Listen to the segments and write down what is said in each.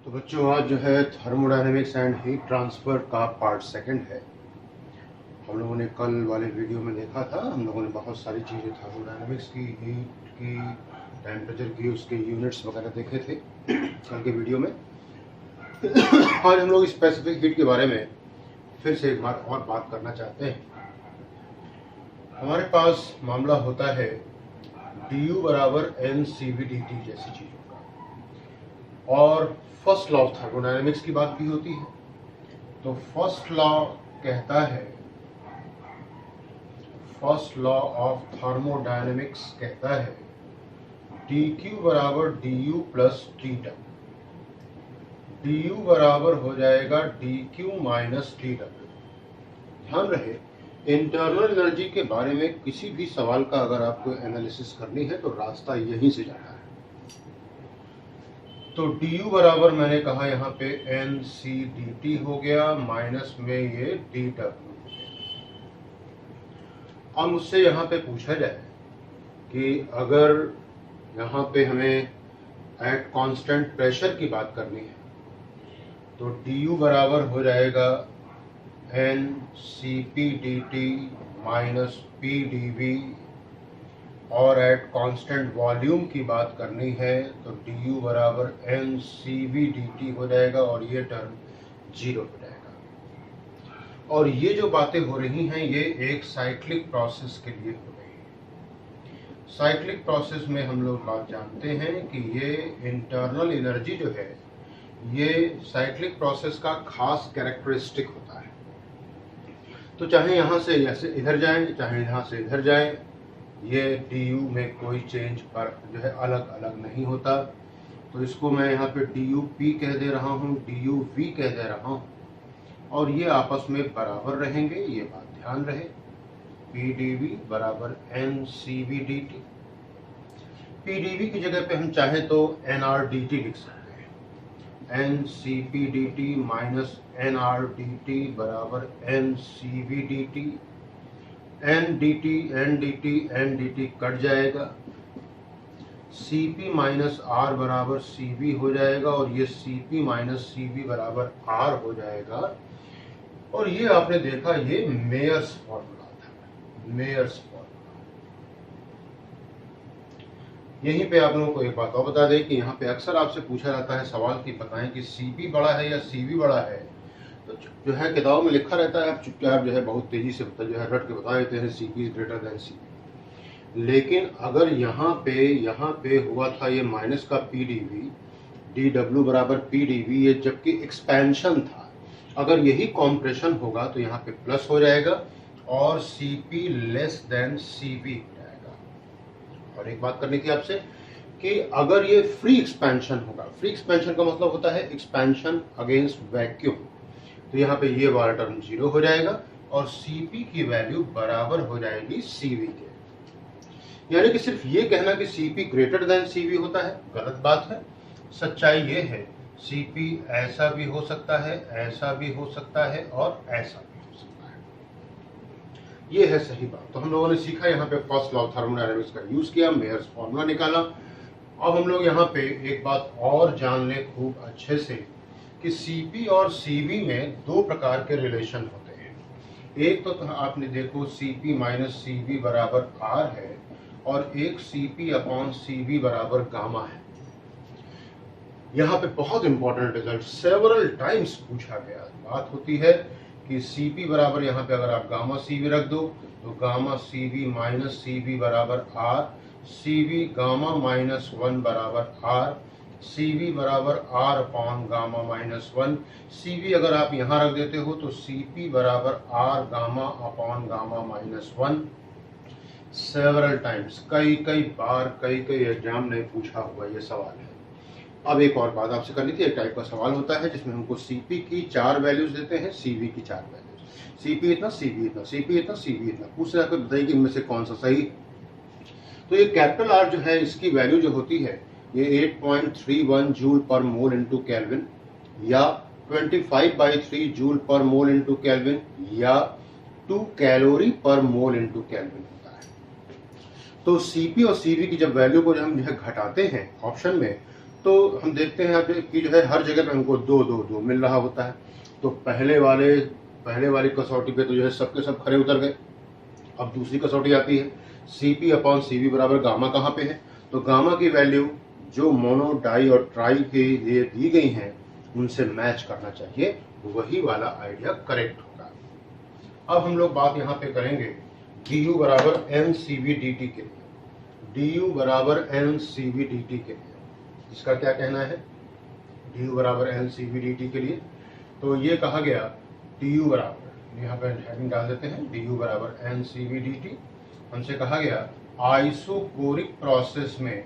तो बच्चों आज जो है थर्मोडायनेमिक्स एंड हीट ट्रांसफर का पार्ट सेकंड है। हम लोगों ने कल वाले वीडियो में देखा था, हम लोगों ने बहुत सारी चीज़ें थर्मोडायनेमिक्स की, हीट की, टेम्परेचर की, उसके यूनिट्स वगैरह देखे थे कल के वीडियो में। आज हम लोग स्पेसिफिक हीट के बारे में फिर से एक बार और बात करना चाहते हैं। हमारे पास मामला होता है du बराबर NCV/dt जैसी चीज़ों का, और फर्स्ट लॉ ऑफ थर्मोडायनेमिक्स की बात भी होती है। तो फर्स्ट लॉ कहता है, फर्स्ट लॉ ऑफ थर्मोडायनेमिक्स कहता है dq बराबर du प्लस dw। du बराबर हो जाएगा dq माइनस dw। ध्यान रहे, इंटरनल एनर्जी के बारे में किसी भी सवाल का अगर आपको एनालिसिस करनी है तो रास्ता यहीं से जाना है। तो du बराबर मैंने कहा यहाँ पे NC/dt हो गया, माइनस में ये dw। अब मुझसे यहाँ पे पूछा जाए कि अगर यहाँ पे हमें एट कांस्टेंट प्रेशर की बात करनी है तो du बराबर हो जाएगा NCP/dt माइनस PdV, और एट कांस्टेंट वॉल्यूम की बात करनी है तो du बराबर NCV/dt हो जाएगा और ये टर्म 0 हो जाएगा। और ये जो बातें हो रही हैं ये एक साइक्लिक प्रोसेस के लिए हो रही है। साइक्लिक प्रोसेस में हम लोग बात जानते हैं कि ये इंटरनल एनर्जी जो है ये साइक्लिक प्रोसेस का खास कैरेक्टरिस्टिक होता है। तो चाहे यहाँ से ऐसे इधर जाएं, चाहे यहाँ से इधर जाएं, ये du में कोई चेंज पर जो है अलग अलग नहीं होता। तो इसको मैं यहाँ पे dup कह दे रहा हूँ, duv कह दे रहा हूँ, और ये आपस में बराबर रहेंगे, ये बात ध्यान रहे। pdv बराबर NCV/dt। pdv की जगह पे हम चाहें तो nRdt लिख सकते हैं। NCP/dt माइनस nRdt बराबर NCV/dt। NDT कट जाएगा, Cp माइनस R बराबर Cv हो जाएगा, और ये Cp माइनस Cv बराबर R हो जाएगा। और ये आपने देखा, ये मेयर्स फॉर्मूला था, मेयर्स फॉर्मूला। यहीं पे आप लोगों को एक बात और बता दें कि यहाँ पे अक्सर आपसे पूछा जाता है सवाल कि बताएं कि Cp बड़ा है या Cv बड़ा है। तो जो है किताबों में लिखा रहता है, आप चुपचाप जो है बहुत तेजी से जो है रट के बता देते हैं Cp is greater than Cv। लेकिन अगर यहाँ पे हुआ था ये माइनस का PdV, dw बराबर PdV, ये जबकि एक्सपेंशन था। अगर यही कॉम्प्रेशन होगा तो यहाँ पे प्लस हो जाएगा और Cp लेस देन Cv हो जाएगा। और एक बात करनी थी आपसे कि अगर ये फ्री एक्सपेंशन होगा, फ्री एक्सपेंशन का मतलब होता है एक्सपेंशन अगेंस्ट वैक्यूम, तो यहाँ पे ये वाला टर्म 0 हो जाएगा और Cp की वैल्यू बराबर हो जाएगी Cv के। यानी कि सिर्फ ये कहना कि Cp ग्रेटर देन Cv होता है गलत बात है। सच्चाई ये है Cp ऐसा भी हो सकता है, ऐसा भी हो सकता है और ऐसा भी हो सकता है। ये है सही बात। तो हम लोगों ने सीखा, यहाँ पे फर्स्ट लॉ ऑफ थर्मोडायनेमिक्स का यूज किया, मेयर्स फॉर्मूला निकाला। अब हम लोग यहाँ पे एक बात और जान लें खूब अच्छे से कि Cp और Cv में दो प्रकार के रिलेशन होते हैं। एक तो आपने देखो Cp माइनस Cv बराबर R है, और एक Cp अपॉन Cv बराबर गामा है। यहाँ पे बहुत इंपॉर्टेंट रिजल्ट सेवरल टाइम्स पूछा गया। बात होती है कि Cp बराबर यहाँ पे अगर आप गामा Cv रख दो तो गामा Cv माइनस Cv बराबर R, Cv गामा माइनस 1 बराबर R, Cv बराबर R upon gamma minus 1। Cv अगर आप यहाँ रख देते हो तो Cp बराबर R gamma upon gamma minus 1। Several times, कई बार कई एग्जाम ने पूछा हुआ ये सवाल है। अब एक और बात आपसे करनी थी, एक टाइप का सवाल होता है जिसमें हमको Cp की 4 वैल्यूज देते हैं, Cv की 4 वैल्यूज, Cp इतना, Cv इतना, Cp इतना, Cv इतना, पूछ रहा है बताइए कि इनमें से कौन सा सही। तो ये कैपिटल R जो है इसकी वैल्यू जो होती है ये 8.31 जूल पर मोल इंटू केल्विन, या 25/3 जूल पर मोल इंटू केल्विन, या 2 कैलोरी पर मोल इंटू केल्विन होता है। तो Cp और Cv की जब वैल्यू को हम जो है घटाते हैं ऑप्शन में, तो हम देखते हैं यहाँ पे कि जो है हर जगह पे हमको 2 2 2 मिल रहा होता है। तो पहले वाली कसौटी पे तो जो है सबके सब खरे उतर गए। अब दूसरी कसौटी आती है, Cp अपॉन Cv बराबर गामा कहाँ पे है? तो गामा की वैल्यू जो मोनो, डाई और ट्राई के लिए दी गई हैं उनसे मैच करना चाहिए, वही वाला आइडिया करेक्ट होगा। अब हम लोग बात यहाँ पे करेंगे du बराबर NCV dt के लिए। du बराबर NCV dt के लिए इसका क्या कहना है? du बराबर NCV dt के लिए तो ये कहा गया du बराबर, यहाँ पे हेडिंग डाल देते हैं, du बराबर NCV dt। हमसे कहा गया आइसोकोरिक प्रोसेस में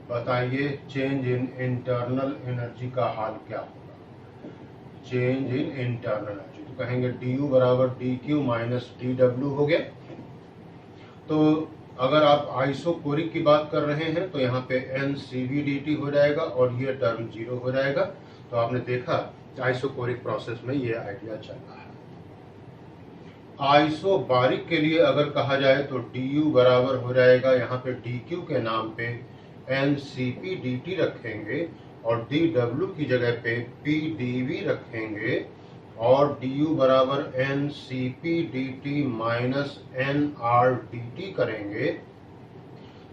बताइए चेंज इन इंटरनल एनर्जी का हाल क्या होगा? चेंज इन इंटरनल एनर्जी तो कहेंगे du बराबर dq माइनस dw हो गया। तो अगर आप आइसोकोरिक की बात कर रहे हैं तो यहाँ पे NCV dt हो जाएगा और ये टर्म 0 हो जाएगा। तो आपने देखा आइसोकोरिक प्रोसेस में ये आइडिया चल रहा है। आइसोबारिक के लिए अगर कहा जाए तो du बराबर हो जाएगा यहाँ पे dq के नाम पे NCP dt रखेंगे और dw की जगह पे PdV रखेंगे और du बराबर NCP dt minus NR dt करेंगे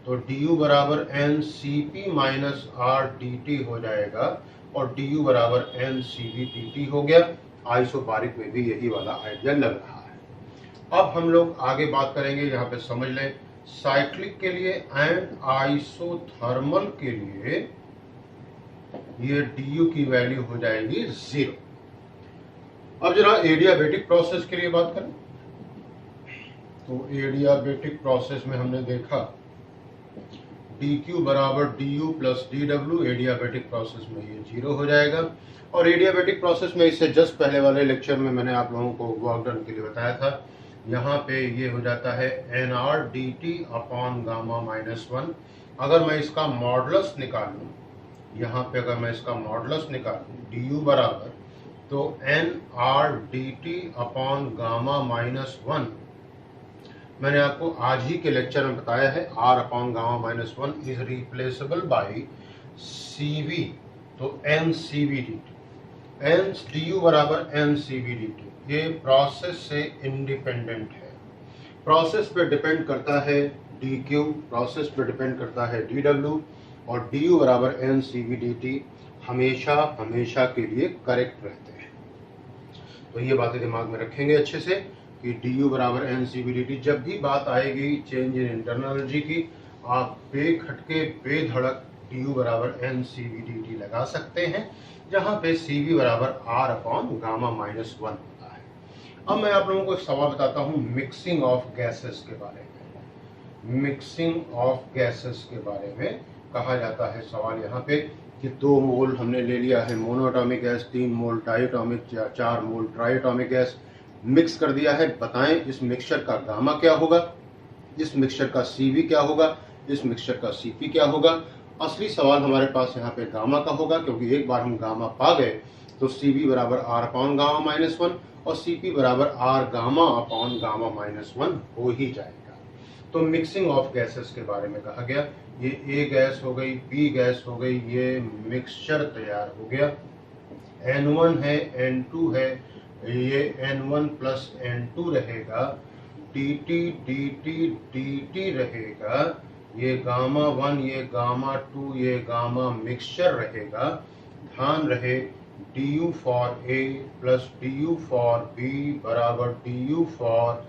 तो du बराबर NCP माइनस R dt हो जाएगा और du बराबर NCV dt हो गया। आइसोबारिक में भी यही वाला आइडिया लग रहा है। अब हम लोग आगे बात करेंगे, यहाँ पे समझ लें, साइक्लिक के लिए एंड आइसोथर्मल के लिए ये du की वैल्यू हो जाएगी 0। अब जरा एडियाबेटिक प्रोसेस के लिए बात करें तो एडियाबेटिक प्रोसेस में हमने देखा dq बराबर du plus dw, adiabatic process में ये 0 हो जाएगा। और एडियाबेटिक प्रोसेस में इससे जस्ट पहले वाले लेक्चर में मैंने आप लोगों को वर्क डन के लिए बताया था, यहाँ पे ये हो जाता है nr dt upon gamma minus 1। अगर मैं इसका मॉडुलस निकालूं, यहाँ पे अगर मैं इसका मॉडुलस निकालूं du बराबर तो nr dt upon gamma minus 1, मैंने आपको आज ही के लेक्चर में बताया है r upon gamma minus 1 is replaceable by cv, तो NCV dt। du बराबर NCV dt ये प्रोसेस से इंडिपेंडेंट है। प्रोसेस पे डिपेंड करता है dq, प्रोसेस पे डिपेंड करता है dw और du बराबर NCV dt हमेशा के लिए करेक्ट रहते हैं। तो ये बातें दिमाग में रखेंगे अच्छे से कि du बराबर NCV dt जब भी बात आएगी चेंज इन इंटरनल एनर्जी की, आप बेखटके बेधड़क du बराबर NCV dt लगा सकते हैं, जहां पे Cv बराबर R अपॉन गामा माइनस 1 होता है। अब मैं आप लोगों को एक सवाल बताता हूं मिक्सिंग ऑफ गैसेस के बारे में। मिक्सिंग ऑफ गैसेस के बारे में कहा जाता है सवाल यहाँ पे कि 2 मोल हमने ले लिया है मोनोएटॉमिक गैस, 3 मोल डायटॉमिक, 4 मोल ट्राइएटॉमिक गैस मिक्स कर दिया है। बताएं इस मिक्सचर का गामा क्या होगा, इस मिक्सचर का Cv क्या होगा, इस मिक्सचर का Cp क्या होगा। असली सवाल हमारे पास यहाँ पे गामा का होगा, क्योंकि एक बार हम गामा पा गए तो Cv बराबर R अपॉन गामा माइनस 1 और Cp बराबर R gamma upon gamma minus 1 हो ही जाएगा। तो मिक्सिंग ऑफ गैसेस के बारे में कहा गया, ये A गैस हो गई, B गैस हो गई, ये मिक्सचर तैयार हो गया। N1 है, N2 है, ये N1 प्लस N2 रहेगा, dt dt dt रहेगा, ये गामा 1, ये गामा 2, ये गामा मिक्सचर रहेगा। ध्यान रहे du for A plus du for B बराबर du फॉर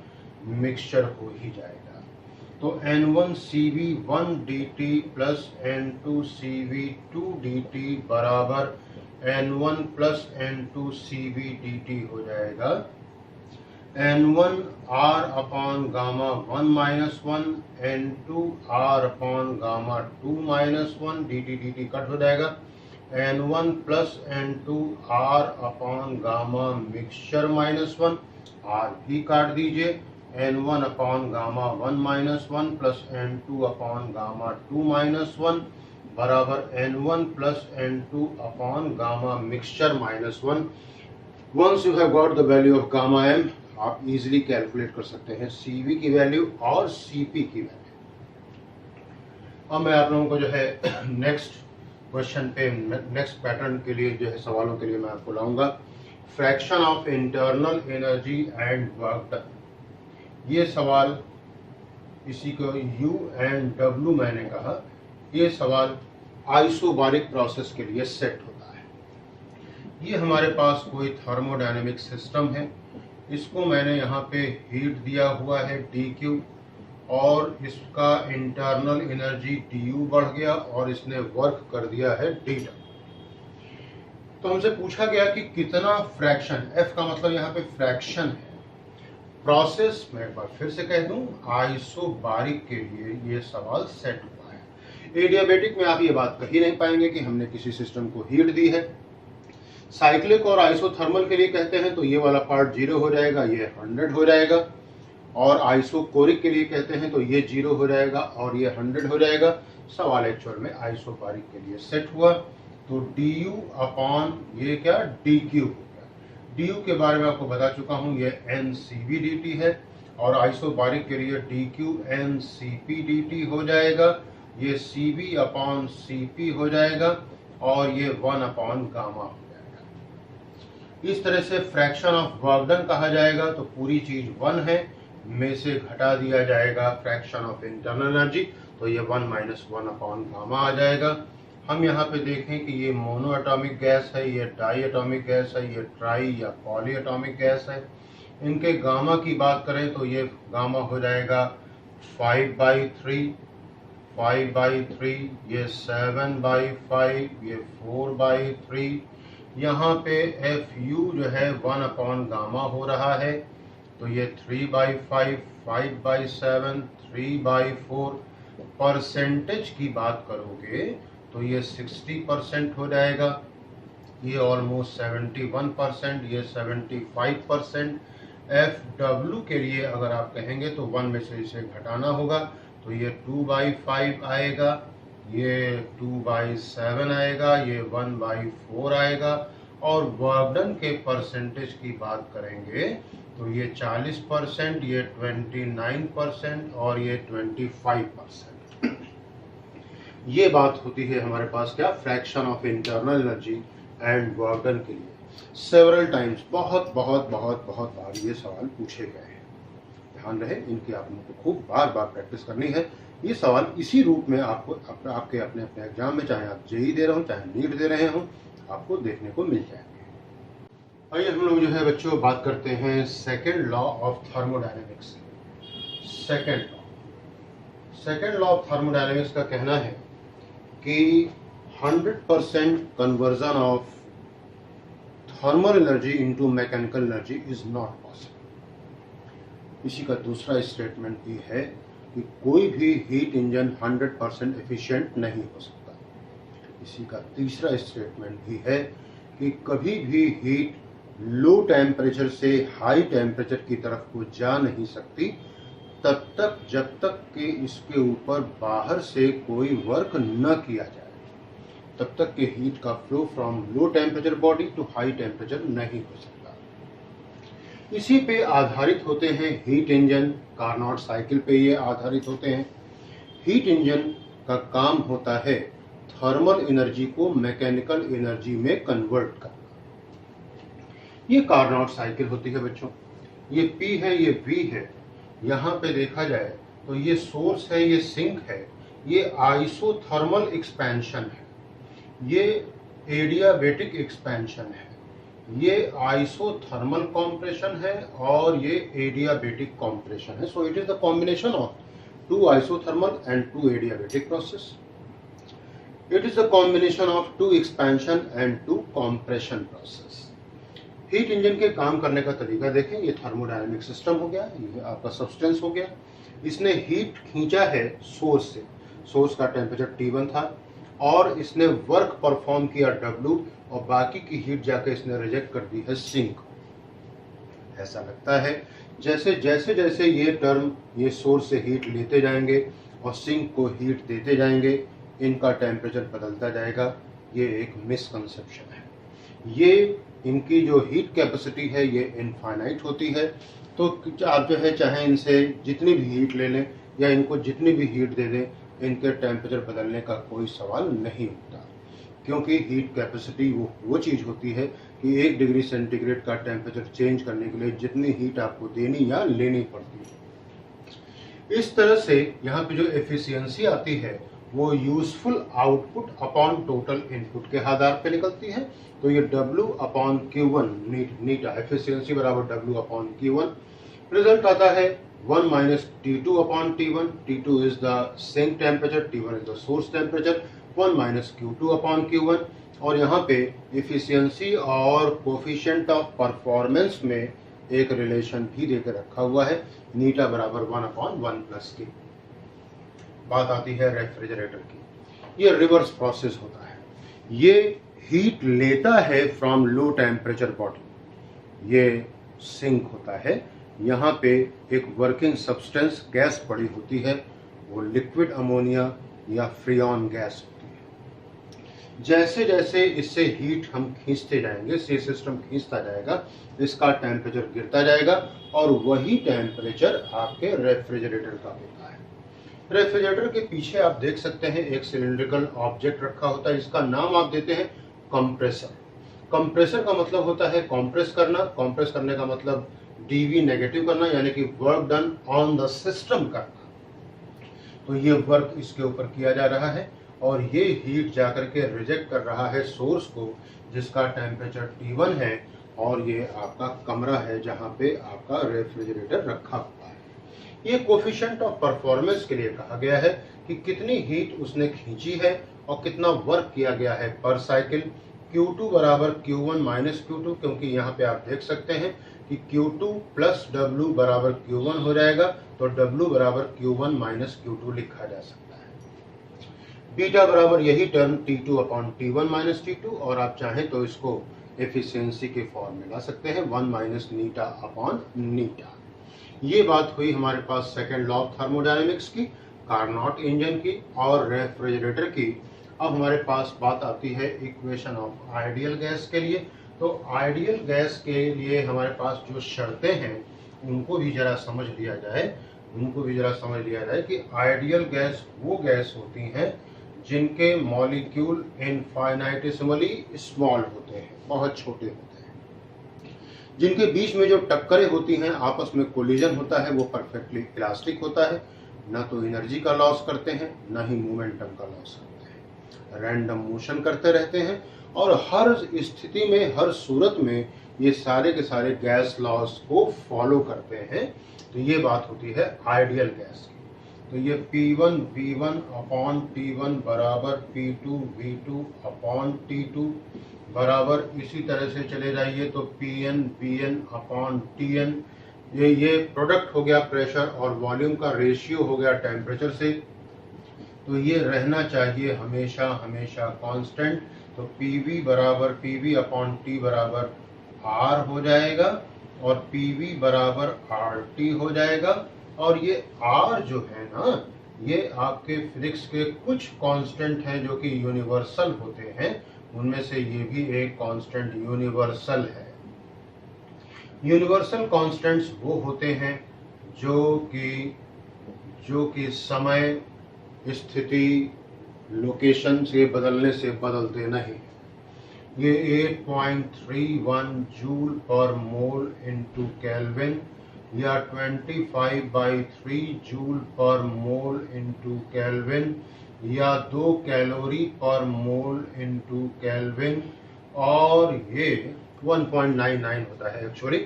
मिक्सचर हो ही जाएगा। तो N1 Cv1 dt plus N2 Cv2 dt बराबर N1 plus N2 Cv dt हो जाएगा। N1 R upon gamma 1 minus 1, N2 R upon gamma 2 minus 1, dt dt cut हो जाएगा। N1 plus N2 R upon gamma mixture minus 1, R भी काट दीजिए। N1 upon gamma 1 minus 1 plus N2 upon gamma 2 minus 1 बराबर N1 plus N2 upon gamma mixture minus 1। Once you have got the value of gamma m, आप easily calculate कर सकते हैं Cv की value और Cp की वैल्यू। अब मैं आप लोगों को जो है नेक्स्ट क्वेश्चन पे नेक्स्ट पैटर्न के लिए जो है सवालों के लिए मैं आपको लाऊंगा। Fraction of internal energy and work done, ये सवाल इसी को U एंड W मैंने कहा, ये सवाल आइसोबारिक प्रोसेस के लिए सेट होता है। ये हमारे पास कोई थर्मोडायनेमिक सिस्टम है, इसको मैंने यहाँ पे हीट दिया हुआ है dQ, और इसका इंटरनल एनर्जी du बढ़ गया और इसने वर्क कर दिया है dW। तो हमसे पूछा गया कि कितना फ्रैक्शन, F का मतलब यहाँ पे फ्रैक्शन है। प्रोसेस मैं एक बार फिर से कह दूं, आइसोबारिक के लिए ये सवाल सेट हुआ है। एडियाबेटिक में आप ये बात कह ही नहीं पाएंगे कि हमने किसी सिस्टम को हीट दी है। साइक्लिक और आइसोथर्मल के लिए कहते हैं तो ये वाला पार्ट 0 हो जाएगा, ये 100 हो जाएगा, और आइसोकोरिक के लिए कहते हैं तो ये 0 हो जाएगा और ये 100 हो जाएगा। सवाल एक्चुअल में आइसोबारिक के लिए सेट हुआ, तो du अपॉन ये क्या dq हो गया। du के बारे में आपको बता चुका हूँ, ये ncv dt है, और आइसोबारिक के लिए dq ncp dt हो जाएगा, ये cv अपॉन cp हो जाएगा, और ये 1 अपॉन गामा हो जाएगा। इस तरह से फ्रैक्शन ऑफ वर्क डन कहा जाएगा, तो पूरी चीज 1 है, में से घटा दिया जाएगा फ्रैक्शन ऑफ इंटरनल एनर्जी, तो ये 1 माइनस 1 अपॉन गामा आ जाएगा। हम यहाँ पे देखें कि ये मोनो एटॉमिक गैस है, ये डाई एटॉमिक गैस है, ये ट्राई या पॉली एटॉमिक गैस है। इनके गामा की बात करें तो ये गामा हो जाएगा 5/3, 5/3, ये 7/5, ये 4/3। यहाँ पे FU जो है 1 अपॉन गामा हो रहा है, तो ये 3/5, 5/7, 3/4। परसेंटेज की बात करोगे तो ये 60% हो जाएगा, ये ऑलमोस्ट 71%, ये 75%। FW के लिए अगर आप कहेंगे तो 1 में से इसे घटाना होगा, तो ये 2/5 आएगा, ये 2/7 आएगा, ये 1/4 आएगा। और वर्क डन के परसेंटेज की बात करेंगे तो ये 40%, ये 29% और ये 25%। ये बात होती है हमारे पास क्या, fraction of internal energy and work done के लिए। सेवरल टाइम्स, बहुत बहुत बहुत बहुत बार ये सवाल पूछे गए हैं। ध्यान रहे, इनकी आप लोगों को खूब बार बार प्रैक्टिस करनी है। ये सवाल इसी रूप में आपको आपके अपने अपने एग्जाम में, चाहे आप जेई दे रहे हो चाहे नीट दे रहे हो, आपको देखने को मिल जाएंगे। आइए हम लोग जो है बच्चों बात करते हैं second law of thermodynamics. Second law of thermodynamics का कहना है कि 100% conversion of thermal energy into mechanical energy is not possible. इसी का दूसरा स्टेटमेंट भी है कि कोई भी हीट इंजन 100% एफिशिएंट नहीं हो सकता। इसी का तीसरा स्टेटमेंट भी है कि कभी भी हीट लो टेम्परेचर से हाई टेम्परेचर की तरफ को जा नहीं सकती तब तक जब तक कि इसके ऊपर बाहर से कोई वर्क न किया जाए, तब तक कि हीट का flow from low temperature body to high temperature नहीं हो सकता। इसी पे आधारित होते हैं हीट इंजन, कार्नोट साइकिल पे ये आधारित होते हैं। हीट इंजन का काम होता है थर्मल एनर्जी को मैकेनिकल एनर्जी में कन्वर्ट करना। ये कार्नोट साइकिल होती है बच्चों, ये P है, ये V है। यहाँ पे देखा जाए तो ये सोर्स है, ये सिंक है, ये आइसोथर्मल एक्सपेंशन है, ये एडियाबेटिक एक्सपेंशन है, ये आइसोथर्मल कॉम्प्रेशन है और ये एडियाबेटिक कॉम्प्रेशन है। So it is the combination of 2 isothermal and 2 adiabatic process. It is the combination of 2 expansion and 2 compression process. Heat engine के काम करने का तरीका देखें, ये थर्मोडायनेमिक सिस्टम हो गया, ये आपका सब्सटेंस हो गया। इसने हीट खींचा है सोर्स से, सोर्स का टेम्परेचर T1 था, और इसने वर्क परफॉर्म किया W, और बाकी की हीट जाकर इसने रिजेक्ट कर दी है सिंक। ऐसा लगता है जैसे जैसे जैसे ये टर्म ये सोर्स से हीट लेते जाएंगे और सिंक को हीट देते जाएंगे, इनका टेम्परेचर बदलता जाएगा। ये एक मिसकंसेप्शन है। ये इनकी जो हीट कैपेसिटी है ये इनफाइनाइट होती है, तो आप जो है चाहे इनसे जितनी भी हीट ले लें या इनको जितनी भी हीट दे दें, इनके टेम्परेचर बदलने का कोई सवाल नहीं उठता। क्योंकि हीट कैपेसिटी वो चीज़ होती है कि 1 डिग्री सेंटीग्रेड का टेम्परेचर चेंज करने के लिए जितनी हीट आपको देनी या लेनी पड़ती है। इस तरह से यहाँ पे जो एफिशिएंसी आती है वो useful output upon total input के आधार पे निकलती है। तो ये W अपॉन Q1 नीटा एफिशिएंसी बराबर W अपॉन Q1। रिजल्ट आता है 1 minus T2 upon T1। T2 is the sink temperature, T1 is the source temperature. 1 minus Q2 upon Q1। और यहाँ पे एफिशिएंसी और कोफिशिएंट ऑफ परफॉर्मेंस में एक रिलेशन भी देकर रखा हुआ है, नीटा बराबर 1 अपॉन 1 प्लस की। बात आती है रेफ्रिजरेटर की। ये रिवर्स प्रोसेस होता है, ये हीट लेता है फ्रॉम लो टेम्परेचर बॉडी। ये सिंक होता है, यहाँ पे एक वर्किंग सब्सटेंस गैस पड़ी होती है, वो लिक्विड अमोनिया या फ्रियॉन गैस होती है। जैसे जैसे इससे हीट हम खींचते जाएंगे, सिस्टम खींचता जाएगा, इसका टेम्परेचर गिरता जाएगा और वही टेम्परेचर आपके रेफ्रिजरेटर का होता है। रेफ्रिजरेटर के पीछे आप देख सकते हैं एक सिलिंड्रिकल ऑब्जेक्ट रखा होता है, इसका नाम आप देते हैं कंप्रेसर। कंप्रेसर का मतलब होता है कंप्रेस करना, कंप्रेस करने का मतलब डीवी नेगेटिव करना, यानी कि work done on the system करना। तो ये वर्क इसके ऊपर किया जा रहा है और ये हीट जाकर के रिजेक्ट कर रहा है सोर्स को, जिसका टेम्परेचर T1 है, और ये आपका कमरा है जहाँ पे आपका रेफ्रिजरेटर रखा हुआ है। ये कोफिशिएंट ऑफ परफॉर्मेंस के लिए कहा गया है कि कितनी हीट उसने खींची है और कितना वर्क किया गया है पर साइकिल। Q2 बराबर Q1 माइनस Q2, क्योंकि यहाँ पे आप देख सकते हैं कि Q2 प्लस W बराबर Q1 हो जाएगा, तो W बराबर Q1 माइनस Q2 लिखा जा सकता है। बीटा बराबर यही term T2 upon T1 minus T2, और आप चाहें तो इसको एफिशिएंसी के फॉर्म में ला सकते हैं, 1 माइनस नीटा अपॉन नीटा। ये बात हुई हमारे पास सेकेंड लॉ ऑफ थर्मोडायनेमिक्स की, कार्नोट इंजन की और रेफ्रिजरेटर की। अब हमारे पास बात आती है इक्वेशन ऑफ आइडियल गैस के लिए। तो आइडियल गैस के लिए हमारे पास जो शर्तें हैं उनको भी जरा समझ लिया जाए कि आइडियल गैस वो गैस होती हैं जिनके मॉलिक्यूल इनफाइनाइटेसिमली स्मॉल होते हैं, बहुत छोटे होते हैं, जिनके बीच में जो टक्करें होती हैं, आपस में कोलिजन होता है, वो परफेक्टली इलास्टिक होता है, ना तो एनर्जी का लॉस करते हैं ना ही मोमेंटम का लॉस करते हैं, रैंडम मोशन करते रहते हैं और हर स्थिति में, हर सूरत में ये सारे के सारे गैस लॉस को फॉलो करते हैं। तो ये बात होती है आइडियल गैस की। तो ये P1 V1 अपॉन T1 बराबर P2 V2 अपॉन T2 बराबर, इसी तरह से चले जाइए तो Pn Vn अपॉन Tn। ये प्रोडक्ट हो गया प्रेशर और वॉल्यूम का रेशियो हो गया टेम्परेचर से। तो ये रहना चाहिए हमेशा हमेशा कांस्टेंट। तो PV बराबर PV अपॉन T बराबर R हो जाएगा और PV बराबर RT हो जाएगा। और ये R जो है ना, ये आपके फिजिक्स के कुछ कांस्टेंट हैं जो कि यूनिवर्सल होते हैं, उनमें से ये भी एक कांस्टेंट यूनिवर्सल है। यूनिवर्सल कांस्टेंट्स वो होते हैं जो कि समय, स्थिति, लोकेशन से बदलने से बदलते नहीं। ये 8.31 जूल पर मोल इनटू केल्विन या 25/3 जूल पर मोल इनटू केल्विन या 2 कैलोरी पर मोल इनटू केल्विन, और ये 1.99 होता है एक्चुअली।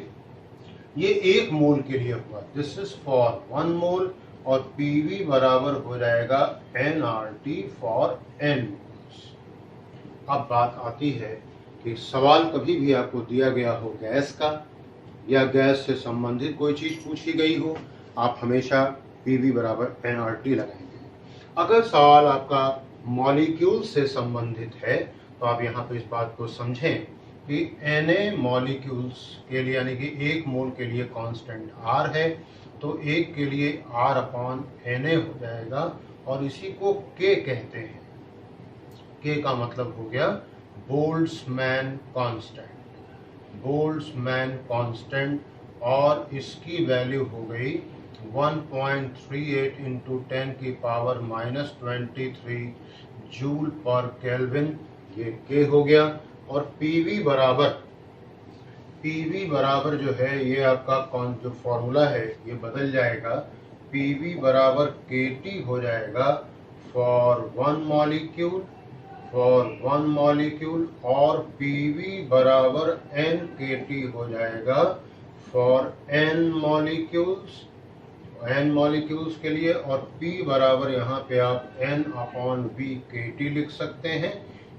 ये 1 मोल के लिए हुआ, दिस इज फॉर 1 मोल, और PV बराबर हो जाएगा nRT फॉर n। अब बात आती है कि सवाल कभी भी आपको दिया गया हो गैस का या गैस से संबंधित कोई चीज पूछी गई हो, आप हमेशा PV बराबर nRT लगाएंगे। अगर सवाल आपका मॉलिक्यूल से संबंधित है तो आप यहाँ पे इस बात को समझें कि Na मॉलिक्यूल्स के लिए, यानी कि 1 मोल के लिए कांस्टेंट R है, तो 1 के लिए R अपॉन Na हो जाएगा, और इसी को K कहते हैं। K का मतलब हो गया बोल्ट्जमैन कांस्टेंट, और इसकी वैल्यू हो गई 1.38 इंटू 10 की पावर -23 जूल पर केल्विन ये K हो गया, और PV बराबर जो है ये आपका कौन जो फॉर्मूला है ये बदल जाएगा। PV बराबर KT हो जाएगा फॉर वन मॉलिक्यूल, और PV बराबर NKT हो जाएगा फॉर N मॉलिक्यूल्स के लिए, और P बराबर यहाँ पे आप N/V KT लिख सकते हैं,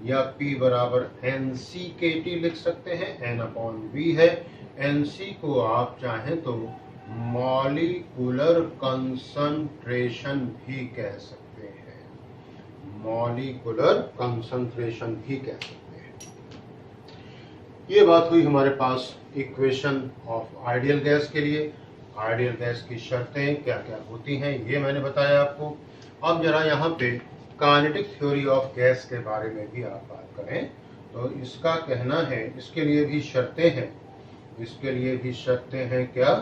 या P बराबर NC KT लिख सकते हैं। N/V है, NC को आप चाहें तो मॉलिक्यूलर कंसंट्रेशन भी कह सकते हैं, ये बात हुई हमारे पास इक्वेशन ऑफ आइडियल गैस के लिए। आइडियल गैस की शर्तें क्या क्या होती हैं ये मैंने बताया आपको। अब जरा यहाँ पे काइनेटिक थ्योरी ऑफ गैस के बारे में भी आप बात करें तो इसका कहना है, इसके लिए भी शर्तें हैं क्या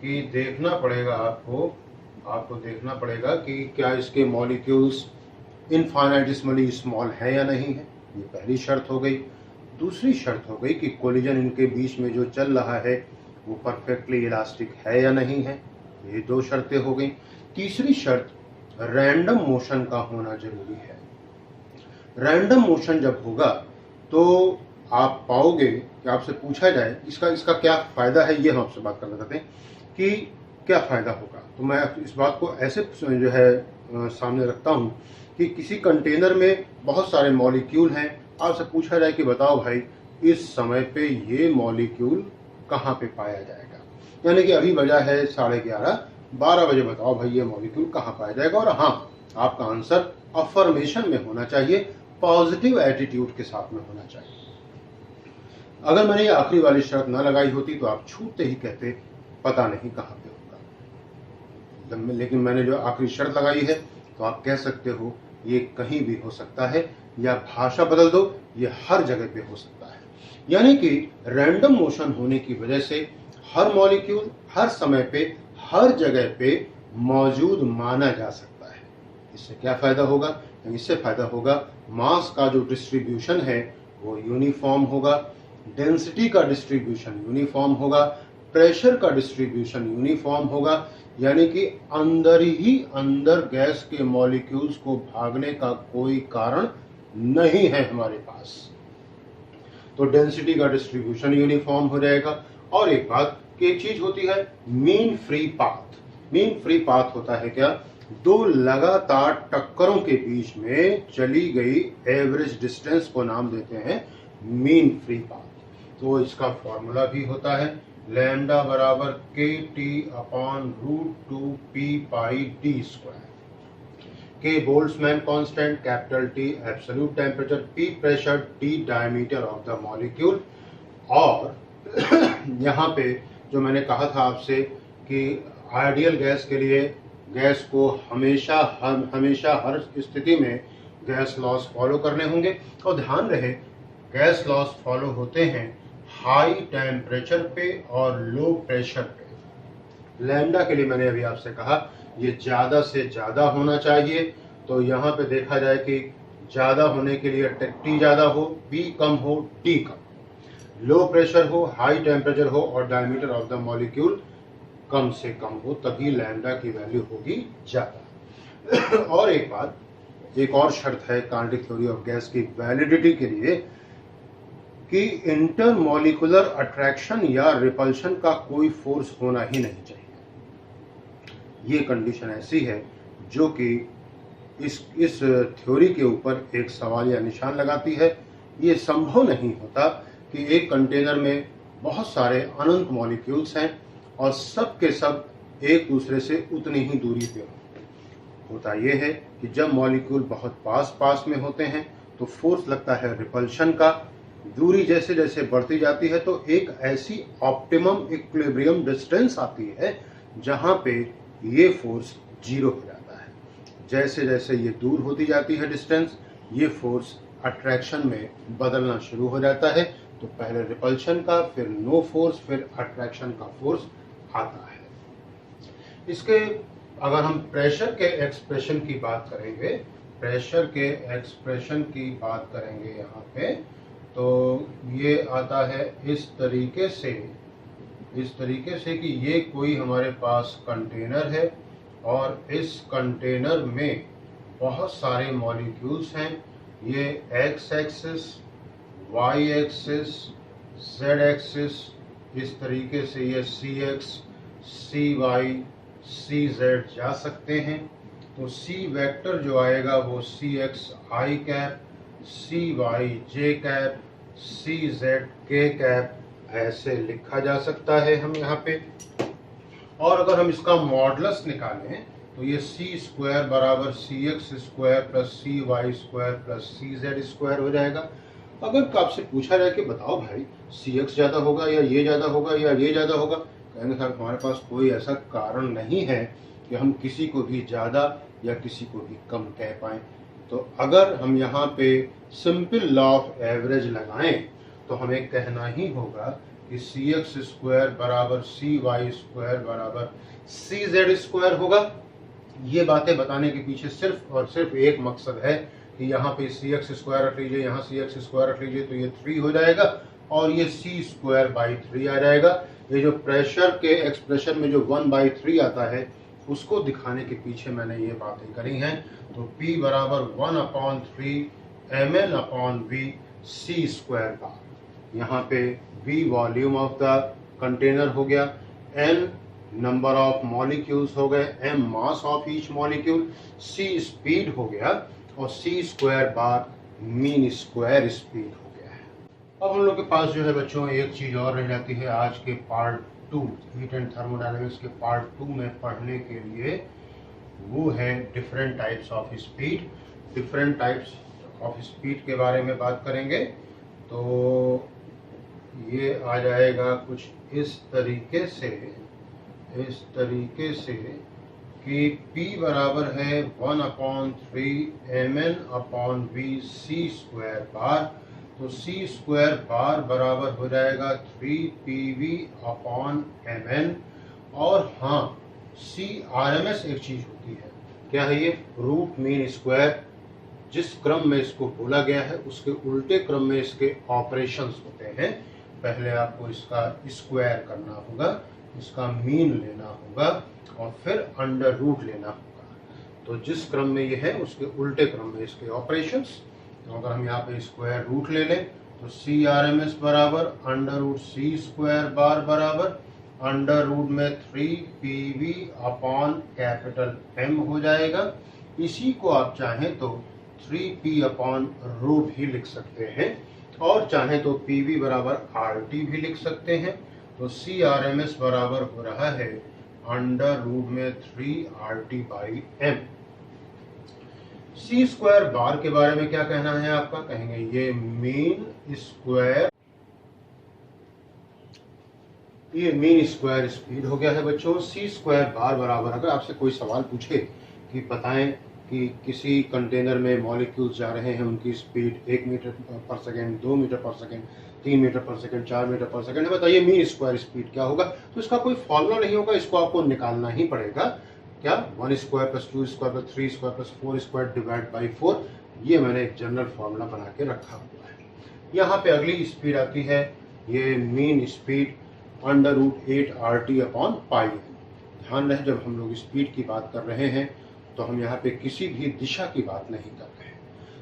कि देखना पड़ेगा आपको देखना पड़ेगा कि क्या इसके मॉलिक्यूल्स इनफाइनाइटेसिमली स्मॉल है या नहीं है, ये पहली शर्त हो गई। दूसरी शर्त हो गई कि कोलिजन इनके बीच में जो चल रहा है वो परफेक्टली इलास्टिक है या नहीं है, ये दो शर्तें हो गई। तीसरी शर्त रैंडम मोशन का होना जरूरी है। रैंडम मोशन जब होगा तो आप पाओगे कि आपसे पूछा जाए इसका क्या फायदा है, ये हम आपसे बात करना चाहते हैं कि क्या फायदा होगा। तो मैं इस बात को ऐसे जो है सामने रखता हूँ कि किसी कंटेनर में बहुत सारे मॉलिक्यूल हैं, आपसे पूछा जाए कि बताओ भाई इस समय पे ये मॉलिक्यूल कहाँ पे पाया जाएगा, यानी कि अभी बजा है 11:30, 12 बजे बताओ भाई ये मॉलिक्यूल कहाँ पाया जाएगा। और हाँ, आपका आंसर अफर्मेशन में होना चाहिए, पॉजिटिव एटीट्यूड के साथ में होना चाहिए। अगर मैंने ये आखिरी वाली शर्त ना लगाई होती तो आप छूटते ही कहते पता नहीं कहाँ पे होगा, लेकिन मैंने जो आखिरी शर्त लगाई है तो आप कह सकते हो ये कहीं भी हो सकता है, या भाषा बदल दो ये हर जगह पे हो सकता है। यानी कि रैंडम मोशन होने की वजह से हर मॉलिक्यूल हर समय पे हर जगह पे मौजूद माना जा सकता है। इससे क्या फायदा होगा? इससे फायदा होगा मास का जो डिस्ट्रीब्यूशन है वो यूनिफॉर्म होगा, डेंसिटी का डिस्ट्रीब्यूशन यूनिफॉर्म होगा, प्रेशर का डिस्ट्रीब्यूशन यूनिफॉर्म होगा, यानी कि अंदर ही अंदर गैस के मॉलिक्यूल्स को भागने का कोई कारण नहीं है हमारे पास। तो डेंसिटी का डिस्ट्रीब्यूशन यूनिफॉर्म हो जाएगा। और एक बात कि एक चीज होती है mean free path. Mean free path होता है क्या? दो लगातार टक्करों के बीच में चली गई एवरेज डिस्टेंस को नाम देते हैं मीन फ्री पाथ। तो इसका फॉर्मूला भी होता है लैम्डा बराबर KT/√2 p πd²। K Boltzmann constant, capital T absolute temperature, P pressure, T diameter of the molecule. और यहाँ पे जो मैंने कहा था आपसे कि आइडियल गैस के लिए गैस को हमेशा हर स्थिति में गैस लॉस फॉलो करने होंगे। और ध्यान रहे गैस लॉस फॉलो होते हैं हाई टेम्परेचर पे और लो प्रेशर पे। लैम्डा के लिए मैंने अभी आपसे कहा ये ज्यादा से ज्यादा होना चाहिए। तो यहाँ पे देखा जाए कि ज्यादा होने के लिए T ज्यादा हो, P कम हो, T कम, लो प्रेशर हो, हाई टेम्परेचर हो और डायमीटर ऑफ द मॉलिक्यूल कम से कम हो, तभी लैम्डा की वैल्यू होगी ज्यादा। और एक बात, एक और शर्त है काइनेटिक थ्योरी ऑफ गैस की वैलिडिटी के लिए कि इंटरमॉलिक्यूलर अट्रैक्शन या रिपल्शन का कोई फोर्स होना ही नहीं चाहिए। ये कंडीशन ऐसी है जो कि इस थ्योरी के ऊपर एक सवाल या निशान लगाती है। ये संभव नहीं होता कि एक कंटेनर में बहुत सारे अनंत मॉलिक्यूल्स हैं और सब के सब एक दूसरे से उतनी ही दूरी पे होता ये है कि जब मॉलिक्यूल बहुत पास में होते हैं तो फोर्स लगता है रिपल्शन का। दूरी जैसे जैसे बढ़ती जाती है तो एक ऐसी ऑप्टिमम इक्विलिब्रियम डिस्टेंस आती है जहां पे ये फोर्स जीरो हो जाता है। जैसे जैसे ये दूर होती जाती है डिस्टेंस, ये फोर्स अट्रैक्शन में बदलना शुरू हो जाता है। तो पहले रिपल्शन का, फिर नो फोर्स, फिर अट्रैक्शन का फोर्स आता है। इसके अगर हम प्रेशर के एक्सप्रेशन की बात करेंगे प्रेशर के एक्सप्रेशन की बात करेंगे यहाँ पे, तो ये आता है इस तरीके से कि ये कोई हमारे पास कंटेनर है और इस कंटेनर में बहुत सारे मॉलिक्यूल्स हैं। ये x axis, y axis, z axis, इस तरीके से ये c x, c y, c z जा सकते हैं। तो सी वेक्टर जो आएगा वो c x i cap, c y j cap, c z k cap, ऐसे लिखा जा सकता है हम यहाँ पे। और अगर हम इसका मॉडुलस निकालें तो ये सी स्क्वायर बराबर सी एक्स स्क्वायर प्लस सी वाई स्क्वायर प्लस सी जेड स्क्वायर हो जाएगा। अगर आपसे पूछा जाए कि बताओ भाई सी एक्स ज़्यादा होगा या ये ज़्यादा होगा या ये ज़्यादा होगा, कहेंगे साहब हमारे पास कोई ऐसा कारण नहीं है कि हम किसी को भी ज़्यादा या किसी को भी कम कह पाएँ। तो अगर हम यहाँ पे सिंपल लॉ ऑफ एवरेज लगाएं तो हमें कहना ही होगा कि सी एक्स स्क्वायर बराबर सी वाई स्क्वायर बराबर सी जेड स्क्वायर होगा। ये बातें बताने के पीछे सिर्फ और सिर्फ एक मकसद है कि यहाँ पे सी एक्स स्क्वायर रख लीजिए, यहाँ सी एक्स स्क्वायर रख लीजिए तो ये 3 हो जाएगा और ये सी स्क्वायर बाई 3 आ जाएगा। ये जो प्रेशर के एक्सप्रेशन में जो 1/3 आता है उसको दिखाने के पीछे मैंने ये बातें करी हैं। तो P बराबर 1/3 ml/V सी स्क्वायर बार। यहाँ पे V volume of the container हो गया, N नंबर ऑफ मॉलिक्यूल्स हो गए, M mass of each molecule, C speed हो गया और C square bar mean square speed हो गया है। अब हम लोग के पास जो है बच्चों एक चीज़ और रह जाती है आज के पार्ट 2 हीट एंड थर्मोडायनेमिक्स के पार्ट 2 में पढ़ने के लिए, वो है different types of speed. Different types of speed के बारे में बात करेंगे तो ये आ जाएगा कुछ इस तरीके से कि P बराबर है 1/3 ml/V C स्क्वायर बार। तो C स्क्वायर बार बराबर हो जाएगा 3PV/ml। और हाँ, CRMS एक चीज़ होती है, क्या है ये? Root mean square. जिस क्रम में इसको बोला गया है उसके उल्टे क्रम में इसके ऑपरेशंस होते हैं। पहले आपको इसका स्क्वायर करना होगा, इसका मीन लेना होगा और फिर अंडर रूट लेना होगा। तो जिस क्रम में ये है उसके उल्टे क्रम में इसके ऑपरेशंस। तो अगर हम यहाँ पे स्क्वायर रूट ले लें तो CRMS बराबर अंडर रूट सी स्क्वायर बार बराबर अंडर रूट में 3PV/M हो जाएगा। इसी को आप चाहें तो 3P/रो भी लिख सकते हैं और चाहें तो PV बराबर RT भी लिख सकते हैं। तो CRMS बराबर हो रहा है अंडर रूट में 3RT/M। C स्क्वायर बार के बारे में क्या कहना है आपका? कहेंगे ये मीन स्क्वायर स्पीड हो गया है बच्चों। C स्क्वायर बार बराबर, अगर आपसे कोई सवाल पूछे कि बताएं कि किसी कंटेनर में मॉलिक्यूल्स जा रहे हैं, उनकी स्पीड 1 मीटर पर सेकेंड, 2 मीटर पर सेकेंड, 3 मीटर पर सेकेंड, 4 मीटर पर सेकेंड है, बताइए मीन स्क्वायर स्पीड क्या होगा? तो इसका कोई फॉर्मूला नहीं होगा, इसको आपको निकालना ही पड़ेगा। क्या? 1 square plus 2 square plus 3 square plus 4 square divide by 4। ये मैंने एक जनरल फॉर्मूला बना के रखा हुआ है। यहाँ पे अगली स्पीड आती है, ये mean speed under root 8RT/πm। ध्यान रहे जब हम लोग स्पीड की बात कर रहे हैं तो हम यहाँ पे किसी भी दिशा की बात नहीं कर रहे हैं,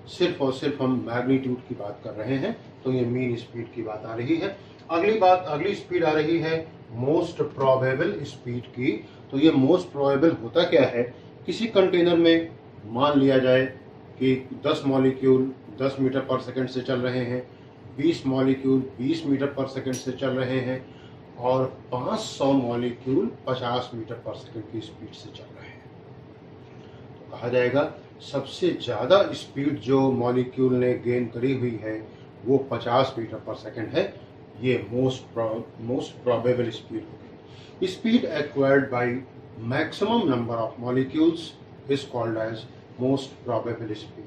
सिर्फ और सिर्फ हम मैग्नीट्यूड की बात कर रहे हैं। तो ये मीन स्पीड की बात आ रही है। अगली स्पीड आ रही है मोस्ट प्रोबेबल स्पीड की। तो ये मोस्ट प्रोबेबल होता क्या है? किसी कंटेनर में मान लिया जाए कि 10 मॉलिक्यूल 10 मीटर पर सेकेंड से चल रहे हैं, 20 मॉलिक्यूल 20 मीटर पर सेकेंड से चल रहे हैं और 500 मॉलिक्यूल 50 मीटर पर सेकेंड की स्पीड से चल रहे हैं। तो कहा जाएगा सबसे ज़्यादा स्पीड जो मॉलिक्यूल ने गेन करी हुई है वो 50 मीटर पर सेकेंड है। ये मोस्ट प्रोबेबल स्पीड होगी। Speed acquired by maximum number of molecules is called as most probable speed.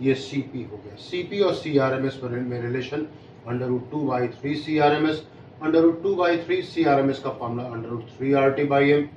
ये CP हो गया। CP और CRMS में relation under root 2/3 CRMS। Under root 2/3 CRMS का formula under root 3RT/M।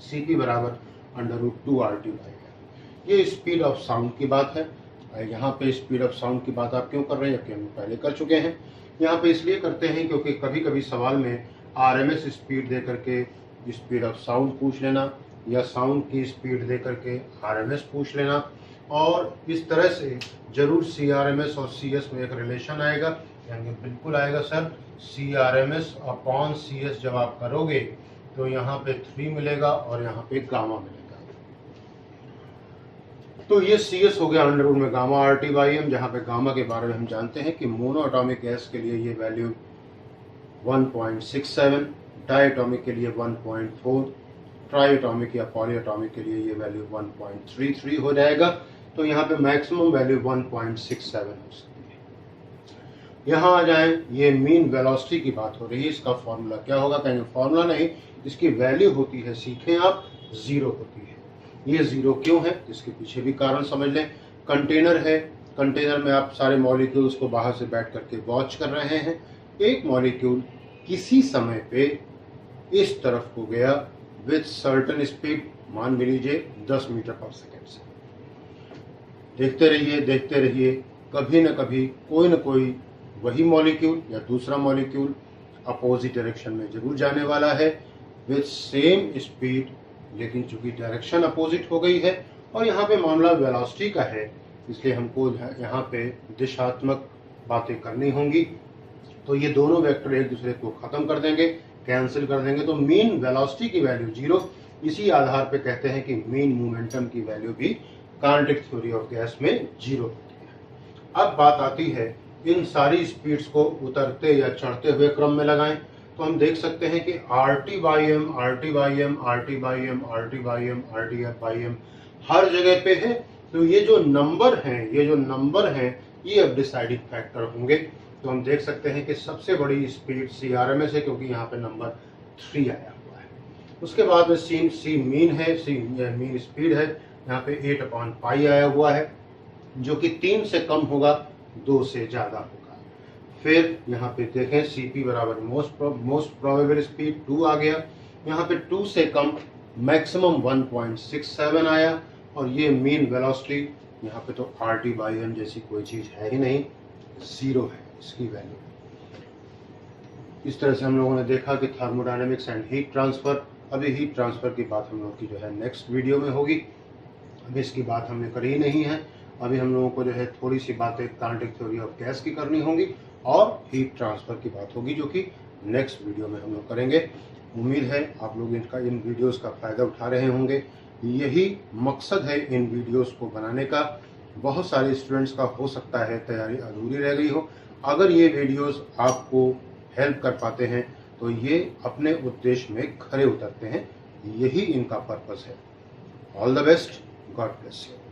CP बराबर under root 2RT/M। ये speed of sound की बात है। यहाँ पे स्पीड ऑफ साउंड की बात आप क्यों कर रहे हैं, जबकि हम पहले कर चुके हैं। यहाँ पे इसलिए करते हैं क्योंकि कभी कभी सवाल में आरएमएस स्पीड दे करके स्पीड ऑफ साउंड पूछ लेना, या साउंड की स्पीड दे करके आरएमएस पूछ लेना, और इस तरह से जरूर सीआरएमएस और सीएस में एक रिलेशन आएगा। यानी बिल्कुल आएगा सर, सीआरएमएस अपॉन सीएस जब आप करोगे तो यहाँ पे 3 मिलेगा और यहाँ पे गामा मिलेगा। तो ये CS हो गया अंडर रूट में गामा RT/M, जहाँ पे गामा के बारे में हम जानते हैं कि मोनो एटॉमिक गैस के लिए ये वैल्यू 1.67, डाई एटॉमिक के लिए 1.4, ट्राई एटॉमिक या पॉली एटॉमिक के लिए ये वैल्यू 1.33 हो जाएगा। तो यहाँ पे मैक्सिमम वैल्यू 1.67 हो सकती है। यहाँ आ जाए, ये मीन वेलोसिटी की बात हो रही है, इसका फॉर्मूला क्या होगा, कहेंगे फॉर्मूला नहीं, इसकी वैल्यू होती है, सीखें आप, 0 होती है। ये 0 क्यों है, इसके पीछे भी कारण समझ लें। कंटेनर है, कंटेनर में आप सारे मॉलिक्यूल्स को बाहर से बैठ करके वॉच कर रहे हैं। एक मॉलिक्यूल किसी समय पे इस तरफ को गया विथ सर्टन स्पीड, मान लीजिए 10 मीटर पर सेकेंड से। देखते रहिए, कभी न कभी कोई न कोई वही मॉलिक्यूल या दूसरा मॉलिक्यूल अपोजिट डायरेक्शन में जरूर जाने वाला है विथ सेम स्पीड, लेकिन चूंकि डायरेक्शन अपोजिट हो गई है और यहाँ पे मामला वेलोसिटी का है, इसलिए हमको यहाँ पे दिशात्मक बातें करनी होंगी। तो ये दोनों वेक्टर एक दूसरे को खत्म कर देंगे, कैंसिल कर देंगे, तो मीन वेलोसिटी की वैल्यू 0। इसी आधार पे कहते हैं कि मीन मोमेंटम की वैल्यू भी काइनेटिक थ्योरी ऑफ गैस में 0 होती है। अब बात आती है इन सारी स्पीड्स को उतरते या चढ़ते हुए क्रम में लगाएं, तो हम देख सकते हैं कि RT/M, RT/M, RT/M, RT/M, RT/M हर जगह पे है। तो ये जो नंबर हैं, ये अब डिसाइडिंग फैक्टर होंगे। तो हम देख सकते हैं कि सबसे बड़ी स्पीड CRMS है, क्योंकि यहाँ पे नंबर 3 आया हुआ है। उसके बाद में C मीन है, C मीन स्पीड है, यहाँ पे 8/पाई आया हुआ है, जो कि 3 से कम होगा, 2 से ज्यादा होगा। फिर यहाँ पे देखें CP बराबर मोस्ट प्रोबेबल स्पीड 2 आ गया, यहाँ पे 2 से कम मैक्सिमम 1.67 आया, और ये मीन वेलोसिटी यहाँ पे तो RT/M जैसी कोई चीज है ही नहीं, 0 है इसकी वैल्यू। इस तरह से हम लोगों ने देखा कि थर्मोडायनेमिक्स एंड हीट ट्रांसफर। अभी हीट ट्रांसफर की बात हम लोग की जो है नेक्स्ट वीडियो में होगी, अभी इसकी बात हमने करी ही नहीं है। अभी हम लोगों को जो है थोड़ी सी बातें काइनेटिक थ्योरी ऑफ गैस की करनी होंगी और हीट ट्रांसफर की बात होगी, जो कि नेक्स्ट वीडियो में हम लोग करेंगे। उम्मीद है आप लोग इन वीडियोस का फ़ायदा उठा रहे होंगे। यही मकसद है इन वीडियोस को बनाने का। बहुत सारे स्टूडेंट्स का हो सकता है तैयारी अधूरी रह गई हो, अगर ये वीडियोस आपको हेल्प कर पाते हैं तो ये अपने उद्देश्य में खरे उतरते हैं। यही इनका पर्पस है। All the best, God bless you.